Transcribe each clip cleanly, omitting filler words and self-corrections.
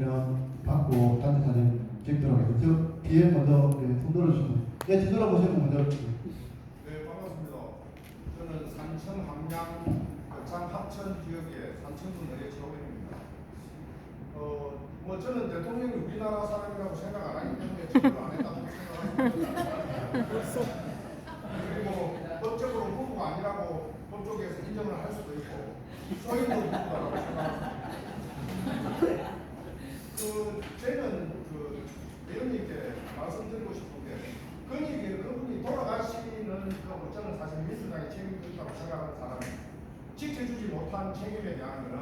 보시면 받고 단체 사진 찍도록 하겠습니다. 저 뒤에 먼저 손 들어주시면 뒤돌아보시면 먼저. 네, 반갑습니다. 저는 산청, 함양, 거창, 합천 지역의 산청군의 최호입니다. 저는 대통령이 우리나라 사람이라고 생각 안 하기 때문에 지금 안 했다고 생각합니다. 그리고 법적으로 후보가 아니라고 법조계에서 인정을 할 수도 있고 소인도 후보라고 생각합니다. 저는 의원님께 말씀드리고 싶은 게 그분이 돌아가시는 저는 사실 민주당의 책임이 있다고 생각하는 사람입니다. 지켜주지 못한 책임에 대한 거는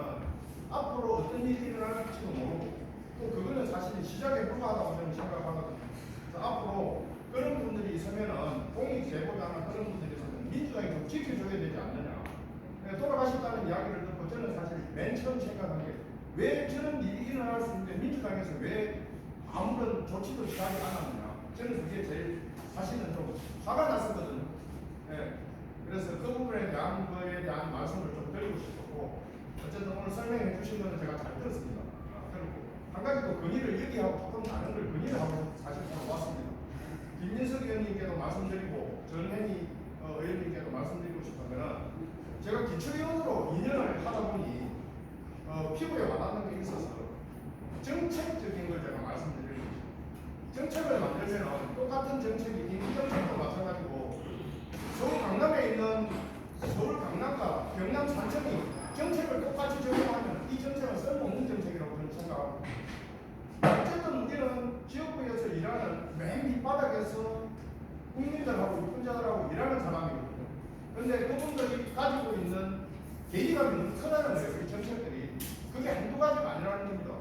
앞으로 어떤 일이 일어날지도 모르고 또 그거는 사실 시작에 불과하다고 저는 생각하거든요. 그래서 앞으로 그런 분들이 있으면은 공익 제보자나 그런 분들이 있으면 민주당이 좀 지켜줘야 되지 않느냐. 돌아가셨다는 이야기를 듣고 저는 사실 맨 처음 생각한 게 왜 저런 일이 일어날 수 있는데 민주당에서 왜 아무런 조치도 취하지 않았느냐. 저는 그게 제일 사실은 좀 화가 났었거든요. 네. 그래서 그 부분에 대한 거에 대한 말씀을 좀 드리고 싶었고 어쨌든 오늘 설명해 주신 거는 제가 잘 들었습니다. 그리고 한 가지 또 건의를 얘기하고 조금 다른 걸 건의를 하고 사실 왔습니다. 김민석 의원님께도 말씀드리고 전현희 의원님께도 말씀드리고 싶은 거는 제가 기초위원으로 2년을 하다 보니 피부에 와닿는 게 있어서 정책적인 걸 제가 말씀드리고 싶습니다. 정책을 만들면 똑같은 정책이 인구정책도 마찬가지고 서울 강남에 있는 서울 강남과 경남 산청이 정책을 똑같이 적용하면 이 정책은 쓸모없는 정책이라고 저는 생각합니다. 어쨌든 우리는 지역구에서 일하는 맨 밑바닥에서 국민들하고 유권자들하고 일하는 사람이거든요. 그런데 그분들이 가지고 있는 괴리감이 너무 크다는 거예요. 이 정책들이. 그게 한두 가지가 아니라는 겁니다.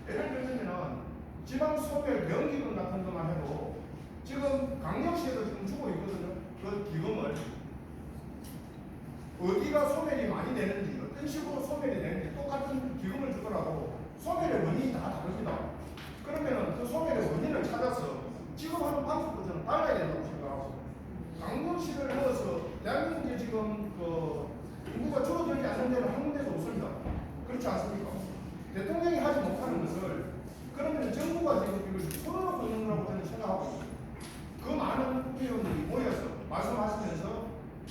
예를 들면 지방 소멸 명기금 같은 것만 해도 지금 강력시에도 지금 주고 있거든요. 그 기금을 어디가 소멸이 많이 되는지 어떤 식으로 소멸이 되는지 똑같은 기금을 주더라도 소멸의 원인이 다 다릅니다. 그러면 그 소멸의 원인을 찾아서 지급하는 방법도 저는 달라야 된다고 생각하고 강력시를 넣어서 대한민국에 지금 인구가 줄어들지 않는 데는 한 군데도 없습니다. 그렇지 않습니까? 대통령이 하지 못하는 것을 그러면 정부가 지금 이걸 손으로 끊는다고 저는 생각하고 그 많은 국회의원들이 모여서 말씀하시면서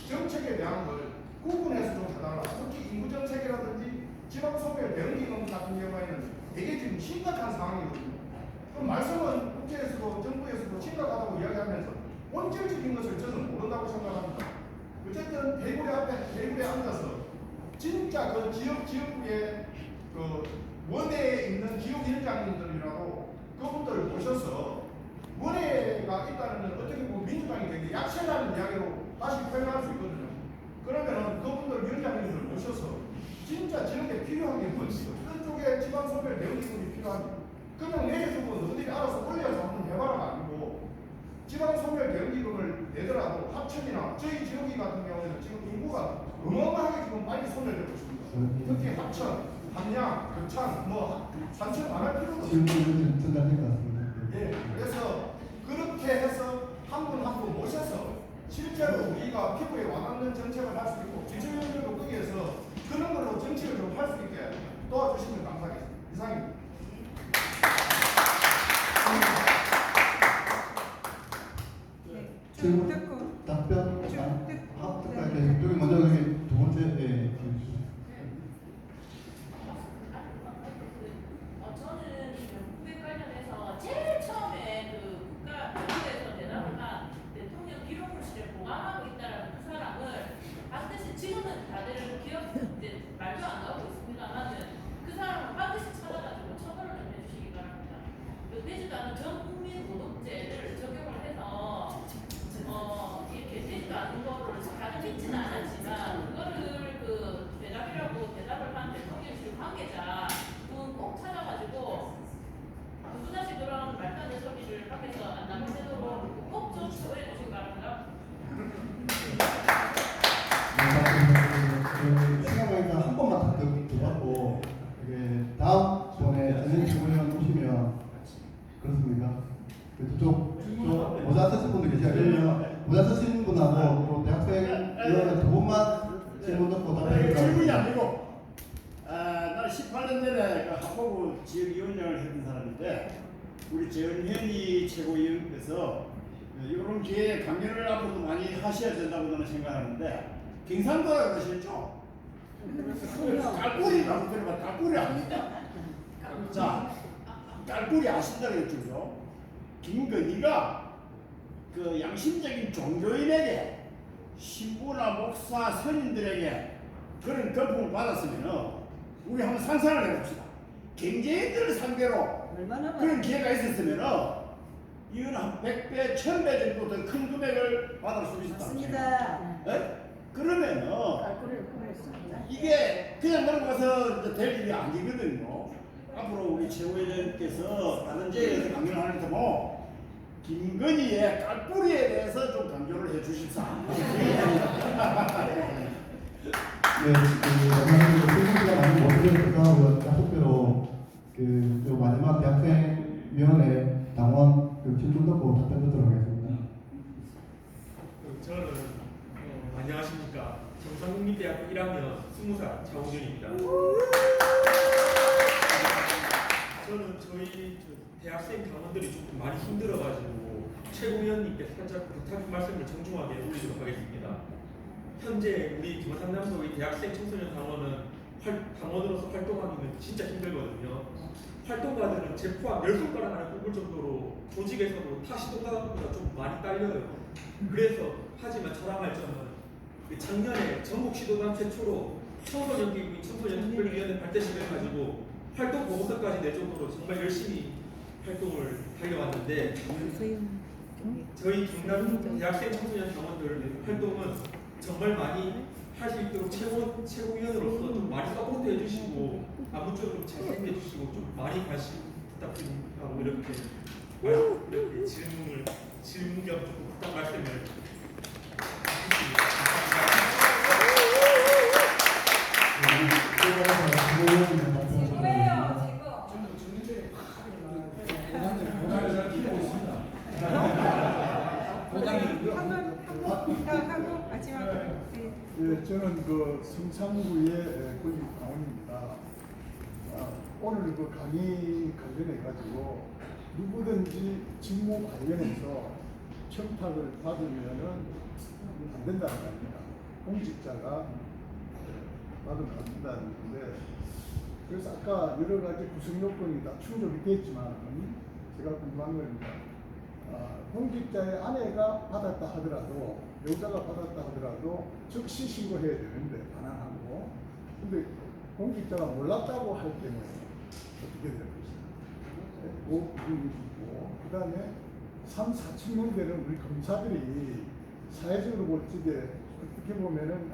정책에 대한 걸 구분해서 좀 해달라. 특히 인구정책이라든지 지방소멸 대응기금 같은 경우에는 되게 지금 심각한 상황이거든요. 그럼 말씀은 국회에서도 정부에서도 심각하다고 이야기하면서 본질적인 것을 저는 모른다고 생각합니다. 어쨌든 테이블에 앉아서 진짜 그 지역구에 원내에 있는 지역위원장님들이라고 그분들을 모셔서 원외가 있다는 건 어떻게 보면 민주당이 되게 약세라는 이야기로 다시 표현할 수 있거든요. 그러면은 그분들 위원장님들을 모셔서 진짜 지역에 필요한 게 뭔지 어떤 쪽에 지방소멸 대응기금이 필요한지 그냥 내주고 너희들이 알아서 올려서 한번 해봐라가 아니고 지방소멸 대응기금을 내더라도 합천이나 저희 지역이 같은 경우에는 지금 인구가 어마어마하게 지금 빨리 소멸되고 있습니다. 특히 합천, 함양, 거창, 산청 안 할 필요도 없습니다. 예, 그래서 그렇게 해서 한 분 한 분 모셔서 실제로 우리가 피부에 와닿는 정책을 할 수 있고 기초위원들도 거기에서 그런 걸로 정책을 좀 할 수 있게 도와주시면 감사하겠습니다. 이상입니다. 질문, 답변, 여기 먼저 여기 두 번째. 저는 국백 관련해서 제일 처음에 국가에서 대답을 한 대통령 기록물실에 보관하고 있다라는 그 사람을 반드시 지금은 다들 말도 안 나오고 있습니다만은 그 사람을 반드시 찾아가지고 처벌을 좀 해주시기 바랍니다. 되지도 않은 전 국민 도덕제를 적용을 해서 이렇게 되지도 않은 거를 다들 믿지는 않았지만 그거를 대답을 한 대통령실 관계자 꼭 찾아가지고 누구나시 그런 말도 안 되는 소리를 밖에서 안 나오도록 꼭 좀 조회해 주시기 바랍니다. 시간이니까 한 번만 더 받고 다음번에 전현 주무위원 오시면 그렇습니까? 모자 쓰신 분들 계시면 모자 쓰시는 분하고 또 대학생 위원회 두 분만 질문 듣고 답변해 주세요. 질문이 아니고 나는 18년 전에 그 한국어 지역위원장을 생각을 했던 사람인데 우리 재은현이 최고위원께서 이런 기회에 강연을 앞으로도 많이 하셔야 된다고 저는 생각하는데 경상도라고 그러셨죠? 깔꼬리라고 들어봐. 깔꼬리 아닙니까? 자, 깔꼬리 아신다고 했죠? 김건희가 그 양심적인 종교인에게 신부나 목사 선인들에게 그런 거품을 받았으면 우리 한번 상상을 해봅시다. 경제인들을 상대로 그런 기회가 있었으면 이건 한 100배, 1000배 정도 더 큰 금액을 받을 수 있다. 맞습니다. 그러면은 이게 그냥 넘어가서 될 일이 아니거든요. 앞으로 우리 최고위원께서 다른 지역에서 강연을 하는 데 뭐 김건희의 깔뿌리에 대해서 좀 강조를 해주십사. 네, 그 소식이가 많이 못드려서 약속대로 그 마지막 대학생위원회 당원 질문 듣고 답변 듣도록 하겠습니다. 저는 안녕하십니까. 경상국립대학교 1학년 20살 차우준입니다. 저는 저희 대학생 당원들이 조금 많이 힘들어가지고 최고위원님께 살짝 부탁 말씀을 정중하게 올리도록 하겠습니다. 현재 우리 경상남도의 대학생 청소년 당원은 당원으로서 활동하기는 진짜 힘들거든요. 활동가들은 제 포함 10손가락 안에 꼽을 정도로 조직에서도 타 시도가보다 좀 많이 딸려요. 그래서 하지만 자랑할 점은 작년에 전국 시도당 최초로 청소년기구인 청소년특별위원회 발대식을 가지고 활동 보고서까지 낼 정도로 정말 열심히 활동을 달려왔는데 저희 경남 대학생 청소년 당원들 활동은 정말 많이 할 수 있도록 최고위원으로서 좀 많이 서포트 해주시고 아무쪼록 좀 잘 해주시고 좀 많이 관심 부탁드리고 이렇게 질문 겸 조금 부탁 말씀을 예, 저는 그 성산구의 권익 당원입니다. 오늘 그 강의 관련해 가지고 누구든지 직무 관련해서 청탁을 받으면은 안 된다는 겁니다. 공직자가 받으면 안 된다는 건데, 그래서 아까 여러 가지 구성 요건이 다 충족이 됐지만 제가 궁금한 겁니다. 공직자의 아내가 받았다 하더라도, 여자가 받았다 하더라도 즉시 신고해야 되는데 반환하고, 근데 공직자가 몰랐다고 할 때는 어떻게 되는 것인가? 그 부분이 있고, 그 다음에 3, 4층 우리 검사들이 사회적으로 볼 적에 어떻게 보면은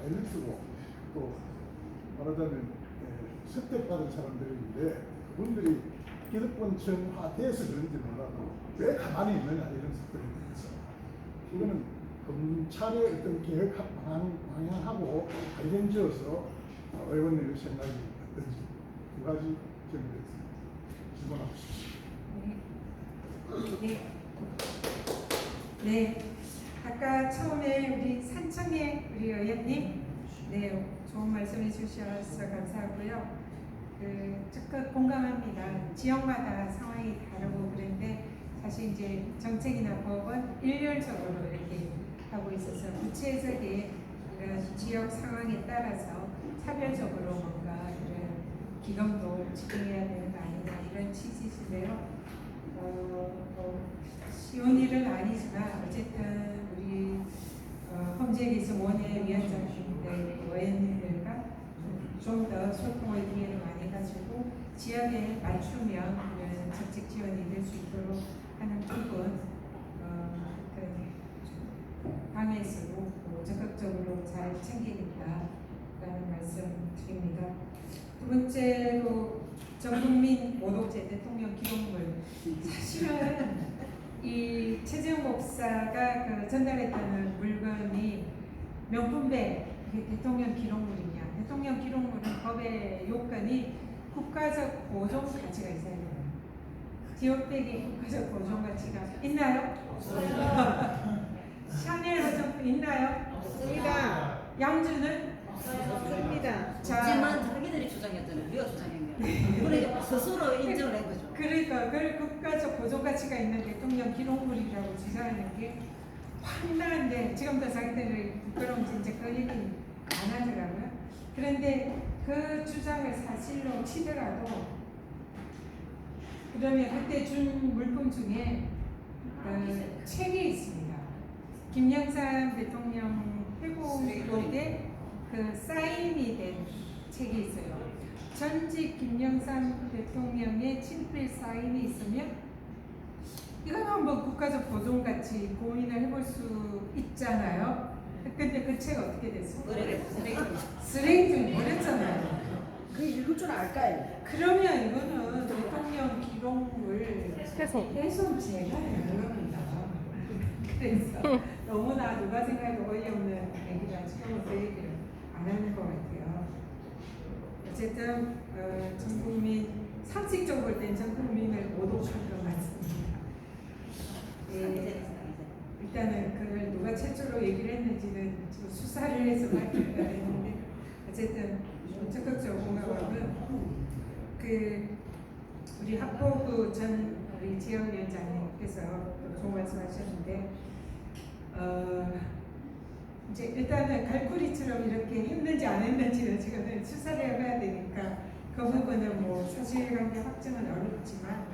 엘리트고 또 말하자면 선택받은 사람들인데, 그분들이 기득권층화 돼서 그런지 몰라도 왜 가만히 있느냐 이런 것들에 대해서 이거는 검찰의 어떤 개혁 방향하고 관련지어서 의원님의 생각이 어떤지 두 가지 점에 질문하고 싶습니다. 네. 아까 처음에 우리 산청의 우리 의원님, 네, 좋은 말씀해 주셔서 감사하고요. 적극 공감합니다. 지역마다 상황이 다르고 그런데 사실 이제 정책이나 법은 일률적으로 이렇게 하고 있어서 구체적인 이런 지역 상황에 따라서 차별적으로 뭔가 이런 기금도 지급해야 되는 거 아니냐 이런 취지인데요. 쉬운 일은 아니지만 어쨌든 우리 홈제기에서 원외 위원장님들 의원님들과 좀 더 소통의 기회를 많이 가지고 지역에 맞추면 이런 정책 지원이 될 수 있도록 하는 부분 방에서도 적극적으로 잘 챙기겠다라는 말씀 드립니다. 두 번째로 전국민 모독죄 대통령 기록물, 사실은 이 최재형 목사가 그 전달했다는 물건이 명품백 대통령 기록물이냐? 대통령 기록물은 법의 요건이 국가적 보존 가치가 있어야 돼요. 지역백이 국가적 보존 가치가 있나요? 없어요. 샤넬 화장품 있나요? 없습니다. 양주는? 하지만 자기들이 주장했잖아요. 우리가 주장한 거예요. 이번에 스스로 인정을 한 거죠. 그러니까 그 국가적 보존 가치가 있는 대통령 기록물이라고 주장하는 게 황당한데 지금도 자기들이 부끄러운지 이제 그 얘기 안 하더라고요. 그런데 그 주장을 사실로 치더라도 그러면 그때 준 물품 중에 책이 있습니다. 김영삼 대통령 회고록에 그 사인이 된 책이 있어요. 전직 김영삼 대통령의 친필 사인이 있으면 이건 한번 국가적 보존가치 고민을 해볼 수 있잖아요. 근데 그 책 어떻게 됐어? 쓰레기통에 버렸잖아요. 그 읽을 줄 알까요? 그러면 이거는 대통령 기록물 훼손죄가 되는 겁니다. 그래서 너무나 누가 생각해도 어이없는 얘기라 지금은 그 얘기를 안 하는 것 같아요. 어쨌든 전 국민 상식적으로 볼 땐 전 국민을 모독한 것 같습니다. 일단은 그걸 누가 최초로 얘기를 했는지는 좀 수사를 해서 밝혀야 되는데 어쨌든 적극적으로 공감하고요. 그 우리 학보부 전 우리 지역위원장님께서 좋은 말씀하셨는데 이제 일단은 갈고리처럼 이렇게 했는지 안 했는지는 지금 수사를 해봐야 되니까 그 부분은 뭐 사실관계 확정은 어렵지만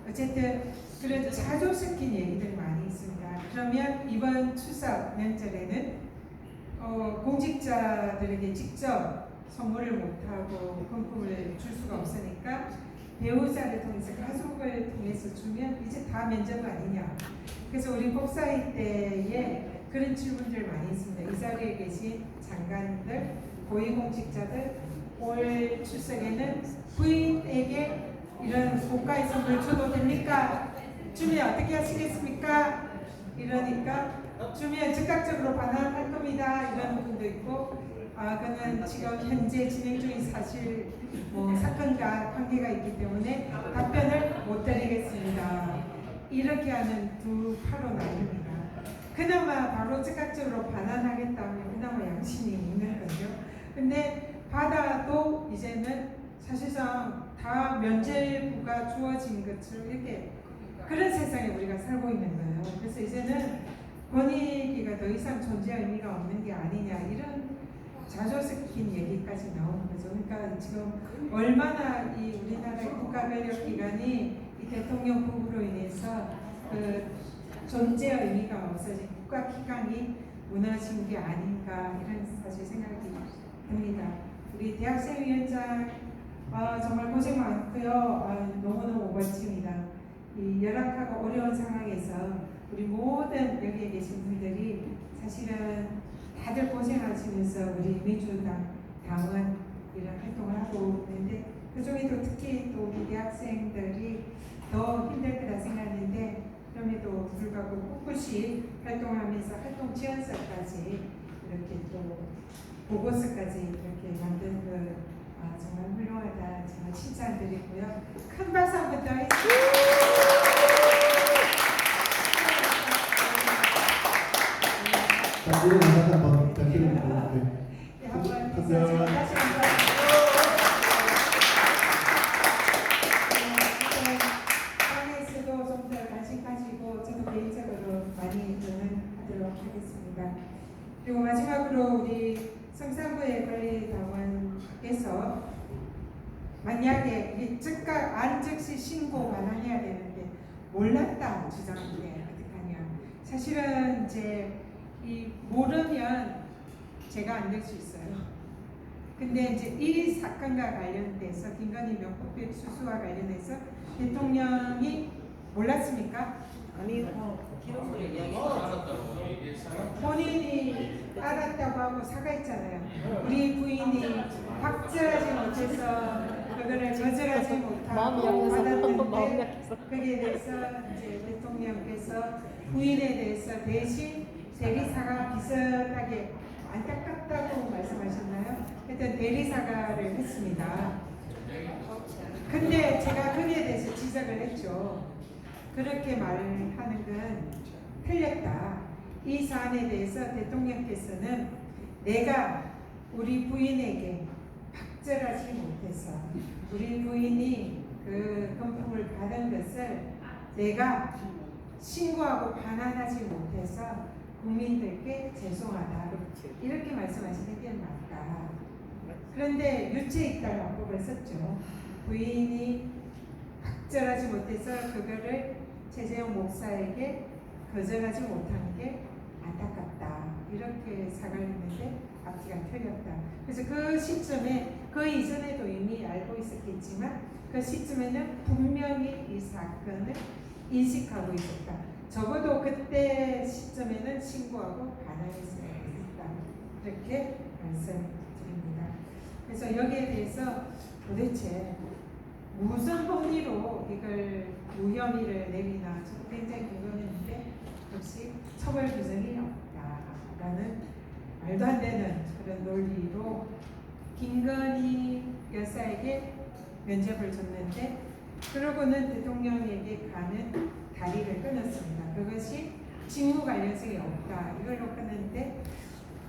어쨌든 그래도 자주 섞인 얘기들이 많이 있습니다. 그러면 이번 추석 명절에는 공직자들에게 직접 선물을 못하고 금품을 줄 수가 없으니까 배우자를 통해서 가족을 통해서 주면 이제 다 면접 아니냐. 그래서 우리 복사회 때에 그런 질문들 많이 있습니다. 이 자리에 계신 장관들, 고위공직자들 올 추석에는 부인에게 이런 고가의 선물 줘도 됩니까? 주면 어떻게 하시겠습니까? 이러니까 주면 즉각적으로 반환할 겁니다. 이런 분도 있고 그는 지금 현재 진행 중인 사실 사건과 관계가 있기 때문에 답변을 못 드리겠습니다. 이렇게 하는 두 파로 나뉩니다. 그나마 바로 즉각적으로 반환하겠다면 그나마 양심이 있는 거죠. 근데 받아도 이제는 사실상 다 면제부가 주어진 것처럼 이렇게 그런 세상에 우리가 살고 있는 거예요. 그래서 이제는 권익위가 더 이상 존재 의미가 없는 게 아니냐 이런 자주 섞인 얘기까지 나오는 거죠. 그러니까 지금 얼마나 이 우리나라의 국가권력기관이 이 대통령 부부로 인해서 그 존재 의미가 없어진 국가기관이 무너진 게 아닌가 이런 사실 생각이 듭니다. 우리 대학생위원장 정말 고생 많고요. 너무너무 멋집니다. 이 열악하고 어려운 상황에서 우리 모든 여기에 계신 분들이 사실은 다들 고생하시면서 우리 민주당 당원 이런 활동을 하고 있는데 그중에도 특히 또 우리 대학생들이 더 힘들 거라 생각하는데 그럼에도 불구하고 꿋꿋이 활동하면서 활동 지원서까지 이렇게 또 보고서까지 이렇게 만든 그 정말 훌륭하다 정말 칭찬드리고요. 큰 박수 한번 더 해주세요. 자, 이런 다시 한번 뵙겠습니다. 네, 한번 감사합니다. 다시 한번. 방에서도 좀 더 관심 가지고 저도 개인적으로 많이 응원하도록 하겠습니다. 그리고 마지막으로 우리 성산부의 관리당원께서 만약에 이 즉각 안즉시 신고 반환해야 되는데 몰랐다 주장하는데 어떡하냐. 사실은 이제 이 모르면 제가 안 될 수 있어요. 근데 이제 이 사건과 관련돼서 김건희 명품백 수수와 관련해서 대통령이 몰랐습니까? 아니 기록물에 이야기 본인이 알았다고 하고 사과했잖아요. 우리 부인이 확증하지 못해서 그거를 거절하지 못하고 받았는데 거기에 대해서 이제 대통령께서 부인에 대해서 대신 대리사가 비슷하게 안타깝다고 말씀하셨나요? 하여튼 대리사과를 했습니다. 근데 제가 거기에 대해서 지적을 했죠. 그렇게 말하는 건 틀렸다. 이 사안에 대해서 대통령께서는 내가 우리 부인에게 박절하지 못해서 우리 부인이 그 금품을 받은 것을 내가 신고하고 반환하지 못해서 국민들께 죄송하다 이렇게 말씀하시는 게 맞다. 그런데 유죄익달 방법을 썼죠. 부인이 박절하지 못해서 그거를 최재형 목사에게 거절하지 못한 게 안타깝다 이렇게 사과를 했는데 앞뒤가 틀렸다. 그래서 그 시점에 그 이전에도 이미 알고 있었겠지만 그 시점에는 분명히 이 사건을 인식하고 있었다. 적어도 그때 시점에는 신고하고 반환했어야 했다. 이렇게 말씀드립니다. 그래서 여기에 대해서 도대체 무슨 법리로 이걸 무혐의를 내리나 저도 굉장히 궁금했는데 역시 처벌 규정이 없다라는 말도 안 되는 그런 논리로 김건희 여사에게 면접을 줬는데 그러고는 대통령에게 가는 다리를 끊었습니다. 그것이 직무 관련성이 없다 이걸로 끊었는데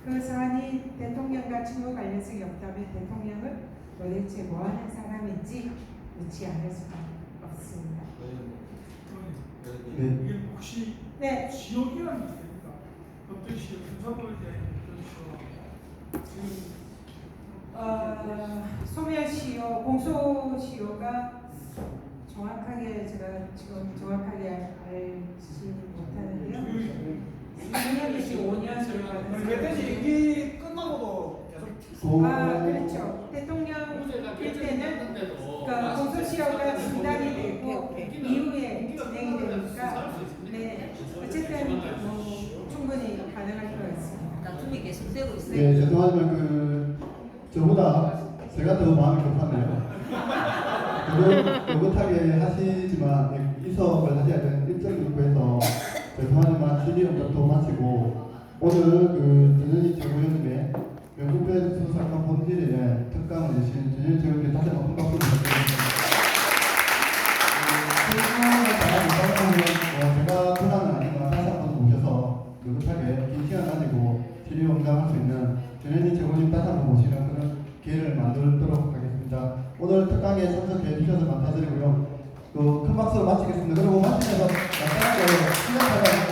그 사안이 대통령과 직무 관련성이 없다면 대통령은 도대체 뭐하는 사람인지 묻지 않을 수가 없습니다. 네. 이게 혹시 네. 지역이라는 게 됩니까? 법정 지역, 군사법에 대한 법정 지역 지금 소멸시효, 공소시효가 정확하게 제가 지금 정확하게 알지 못하는데요. 4년에서 5년을 그랬더니 이게 끝나고도 계속 그렇죠. 대통령 일 때는 그러니까 공소시효가 중단이 되고 이후에 진행이 되니까 네 어쨌든 충분히 가능할 것 같습니다. 다툼이 계속되고 있어요. 네, 죄송하지만 저보다 제가 더 마음이 급하네요. 느긋하게 하시지만 이석을 하셔야 되는 일정이 있고 해서 죄송하지만 질의응답도 마치고 오늘 전현희 최고위원님의 명국회 수사권 본질에 대한 특감을 내신 전현희 최고위원님 다시 한번 큰 박수 부탁드립니다. 제가 권한은 아니지만 다시 한번 모셔서 느긋하게 긴 시간 가지고 질의응답할 수 있는 전현희 최고위원님 다시 한번 모시는 그런 기회를 만들도록 하겠습니다. 오늘 특강에 참석해 주셔서 감사드리고요. 큰 박수로 마치겠습니다. 그리고 마치면서 간단하게 시간을 가지고